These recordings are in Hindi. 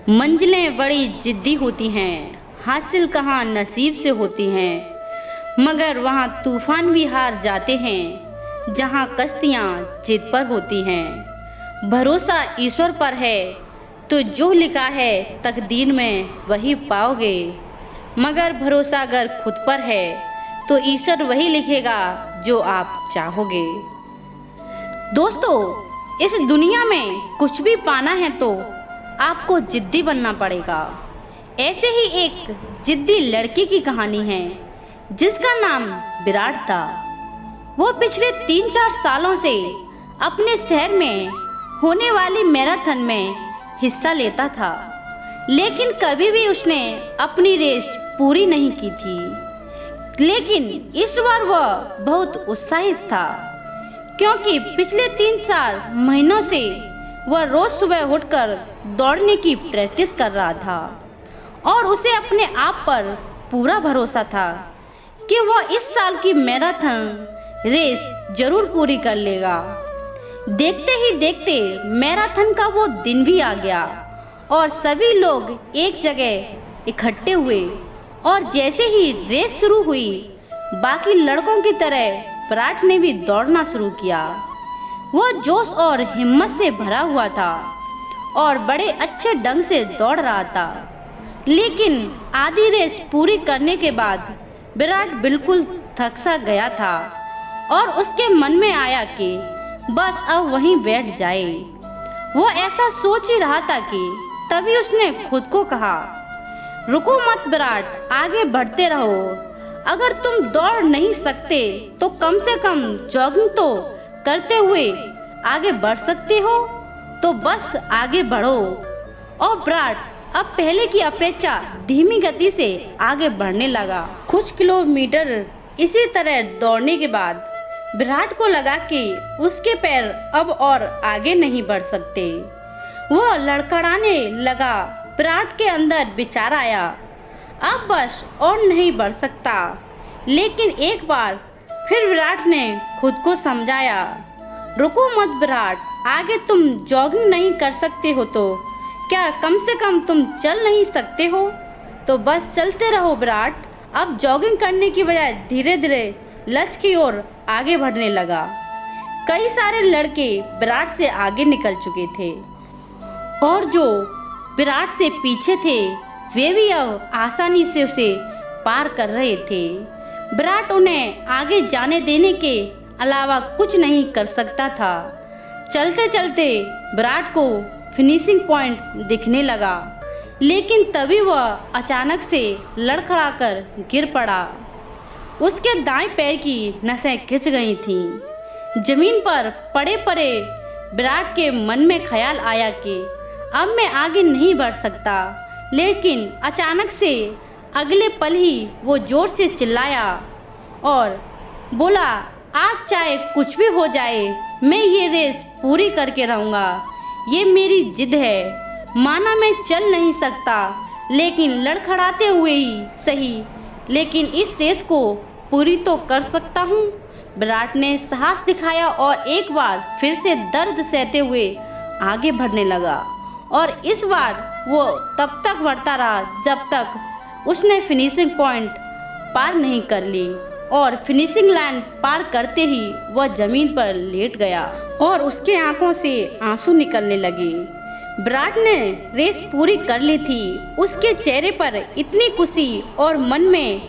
मंजिलें बड़ी जिद्दी होती हैं, हासिल कहाँ नसीब से होती हैं, मगर वहाँ तूफान भी हार जाते हैं जहाँ कश्तियाँ जिद पर होती हैं। भरोसा ईश्वर पर है तो जो लिखा है तकदीर में वही पाओगे, मगर भरोसा अगर खुद पर है तो ईश्वर वही लिखेगा जो आप चाहोगे। दोस्तों, इस दुनिया में कुछ भी पाना है तो आपको जिद्दी बनना पड़ेगा। ऐसे ही एक जिद्दी लड़के की कहानी है जिसका नाम विराट था। वो पिछले 3-4 सालों से अपने शहर में होने वाली मैराथन में हिस्सा लेता था, लेकिन कभी भी उसने अपनी रेस पूरी नहीं की थी। लेकिन इस बार वह बहुत उत्साहित था क्योंकि पिछले 3-4 महीनों से वह रोज सुबह उठकर दौड़ने की प्रैक्टिस कर रहा था और उसे अपने आप पर पूरा भरोसा था कि वह इस साल की मैराथन रेस जरूर पूरी कर लेगा। देखते ही देखते मैराथन का वो दिन भी आ गया और सभी लोग एक जगह इकट्ठे हुए और जैसे ही रेस शुरू हुई, बाकी लड़कों की तरह विराट ने भी दौड़ना शुरू किया। वह जोश और हिम्मत से भरा हुआ था और बड़े अच्छे ढंग से दौड़ रहा था, लेकिन आधी रेस पूरी करने के बाद विराट बिल्कुल थक सा गया था और उसके मन में आया कि बस अब वहीं बैठ जाए। वो ऐसा सोच ही रहा था कि तभी उसने खुद को कहा, रुको मत विराट, आगे बढ़ते रहो। अगर तुम दौड़ नहीं सकते तो कम से कम जॉगिंग तो करते हुए आगे बढ़ सकते हो, तो बस आगे बढ़ो। और विराट अब पहले की अपेक्षा धीमी गति से आगे बढ़ने लगा। कुछ किलोमीटर इसी तरह दौड़ने के बाद विराट को लगा कि उसके पैर अब और आगे नहीं बढ़ सकते। वह लड़खड़ाने लगा। विराट के अंदर विचार आया, अब बस और नहीं बढ़ सकता। लेकिन एक बार फिर विराट ने खुद को समझाया, रुको मत विराट, आगे तुम जॉगिंग नहीं कर सकते हो तो क्या कम से कम तुम चल नहीं सकते हो, तो बस चलते रहो विराट। अब जॉगिंग करने की बजाय धीरे धीरे लक्ष्य की ओर आगे बढ़ने लगा। कई सारे लड़के विराट से आगे निकल चुके थे और जो विराट से पीछे थे वे भी अब आसानी से उसे पार कर रहे थे। विराट उन्हें आगे जाने देने के अलावा कुछ नहीं कर सकता था। चलते चलते विराट को फिनिशिंग पॉइंट दिखने लगा, लेकिन तभी वह अचानक से लड़खड़ाकर गिर पड़ा। उसके दाएं पैर की नसें खिंच गई थीं। जमीन पर पड़े पड़े विराट के मन में ख्याल आया कि अब मैं आगे नहीं बढ़ सकता। लेकिन अचानक से अगले पल ही वो जोर से चिल्लाया और बोला, आज चाहे कुछ भी हो जाए मैं ये रेस पूरी करके रहूँगा। ये मेरी जिद है। माना मैं चल नहीं सकता, लेकिन लड़खड़ाते हुए ही सही, लेकिन इस रेस को पूरी तो कर सकता हूँ। विराट ने साहस दिखाया और एक बार फिर से दर्द सहते हुए आगे बढ़ने लगा और इस बार वो तब तक बढ़ता रहा जब तक उसने फिनिशिंग पॉइंट पार नहीं कर ली और फिनिशिंग लाइन पार करते ही वह जमीन पर लेट गया और उसके आंखों से आंसू निकलने लगे। विराट ने रेस पूरी कर ली थी। उसके चेहरे पर इतनी खुशी और मन में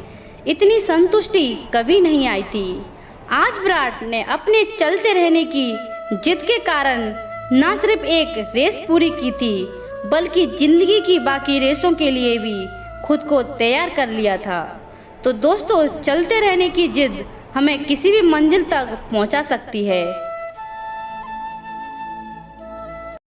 इतनी संतुष्टि कभी नहीं आई थी। आज विराट ने अपने चलते रहने की जिद के कारण न सिर्फ एक रेस पूरी की थी, बल्कि जिंदगी की बाकी रेसों के लिए भी खुद को तैयार कर लिया था। तो दोस्तों, चलते रहने की जिद हमें किसी भी मंजिल तक पहुंचा सकती है।